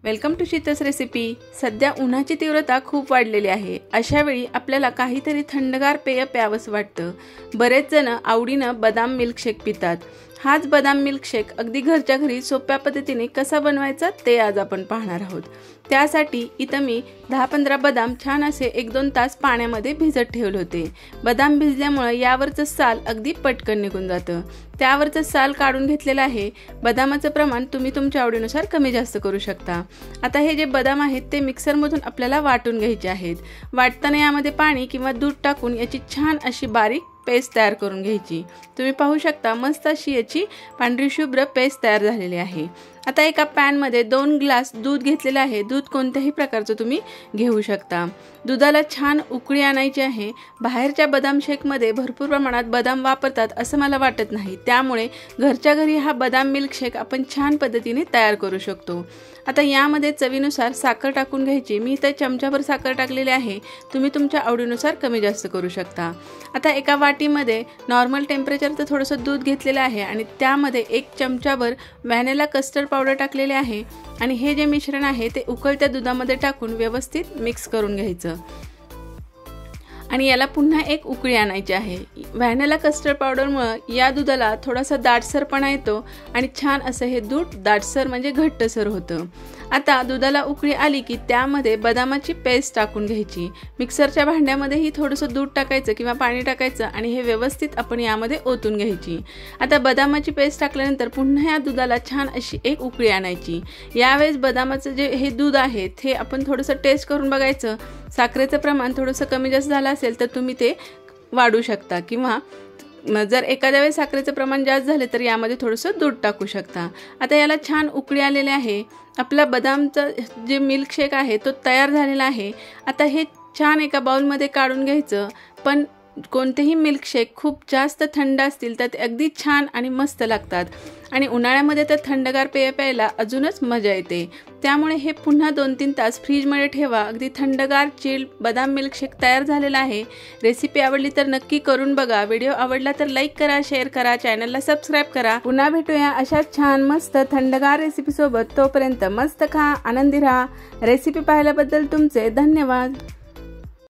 Welcome to शीतस recipe. सध्या उन्हाची तीव्रता खूप वाढलेली आहे। अशा वेळी आपल्याला काहीतरी थंडगार पेय प्यावंसं वाटतं। बरेच जण आवडीनं बदाम मिल्कशेक पितात। हाच बदाम मिल्कशेक अगदी घरच्या घरी सोप्या पद्धतीने कसा बनवायचा ते आज आपण पाहणार आहोत। त्यासाठी इथं मी 10-15 बदाम छान असे 1-2 तास पाण्यामध्ये भिजत ठेवले होते। बदाम भिजल्यामुळे यावरचं साल अगदी पटकन निघून जातं। त्यावरचं साल काढून घेतलेलं आहे। बदामाचं प्रमाण तुम्ही तुमच्या आवडीनुसार कमी जास्त करू शकता। आता हे जे बदाम आहेत ते मिक्सरमधून आपल्याला वाटून घ्यायचे आहेत। वाटताना यामध्ये पाणी किंवा दूध टाकून याची छान अशी बारीक पेस्ट तयार करून घ्यायची। तुम्ही पाहू शकता मस्त अशी याची पांढरी शुभ्र पेस्ट तयार झालेली आहे। आता एका पॅन मध्ये 2 ग्लास दूध घेतलेले आहे। दूध कोणत्याही प्रकारचं तुम्ही घेऊ शकता। दुधाला छान उकळी आणायची आहे। बाहेरच्या बदाम शेक मध्ये भरपूर प्रमाणात बदाम वापरतात असं मला वाटत नाही। त्यामुळे घरच्या घरी हा बदाम मिल्कशेक आपण छान पद्धतीने तयार करू शकतो। आता यामध्ये चवीनुसार साखर टाकून घ्यायची। मी इथे चमचाभर साखर टाकलेली आहे। तुम्ही तुमच्या आवडीनुसार कमी जास्त करू शकता। आता एका वाटीमध्ये नॉर्मल टेम्परेचरचं थोडंसं दूध घेतलेलं आहे आणि त्यामध्ये 1 चमचाभर व्हॅनिला कस्टर्ड पावडर टाकलेले आहे आणि हे जे मिश्रण आहे ते उकळत्या दुधामध्ये टाकून व्यवस्थित मिक्स करून घ्यायचं आणि याला पुन्हा एक उकळी आणायची आहे। व्हॅनिला कस्टर्ड पावडरमुळे या दुधाला थोडासा दाटसरपणा येतो आणि छान असं हे दूध दाटसर म्हणजे घट्टसर होतं। आता दुधाला उकळी आली की त्यामध्ये बदामाची पेस्ट टाकून घ्यायची। मिक्सरच्या भांड्यामध्येही थोडंसं दूध टाकायचं किंवा पाणी टाकायचं आणि हे व्यवस्थित आपण यामध्ये ओतून घ्यायची। आता बदामाची पेस्ट टाकल्यानंतर पुन्हा या दुधाला छान अशी एक उकळी आणायची। यावेळेस बदामाचं जे हे दूध आहे ते आपण थोडंसं टेस्ट करून बघायचं। साखरेचं प्रमाण थोडंसं कमी जास्त झालं असेल तर तुम्ही ते वाढवू शकता किंवा जर एखाद्या वेळेस साखरेचं प्रमाण जास्त झाले तर यामध्ये थोडंसं दूध टाकू शकता। आता याला छान उकळी आलेली आहे। आपला बदामचा जे मिल्कशेक आहे तो तयार झालेला आहे। आता हे छान एका बाउलमध्ये काढून घ्यायचं। पण कोणतेही मिल्कशेक खूप जास्त थंड असतील तर ते अगदी छान आणि मस्त लागतात आणि उन्हाळ्यामध्ये तर थंडगार पेय प्यायला अजूनच मजा येते। त्यामुळे हे पुन्हा 2-3 तास फ्रीजमध्ये ठेवा। अगदी थंडगार चिल्ड बदाम मिल्कशेक तयार झालेला आहे। रेसिपी आवडली तर नक्की करून बघा। व्हिडिओ आवडला तर लाईक करा, शेअर करा, चॅनलला सबस्क्राइब करा। पुन्हा भेटूया अशा छान मस्त थंडगार रेसिपी सोबत। तोपर्यंत मस्त खा, आनंदी राहा। रेसिपी पाहिल्याबद्दल तुमचे धन्यवाद।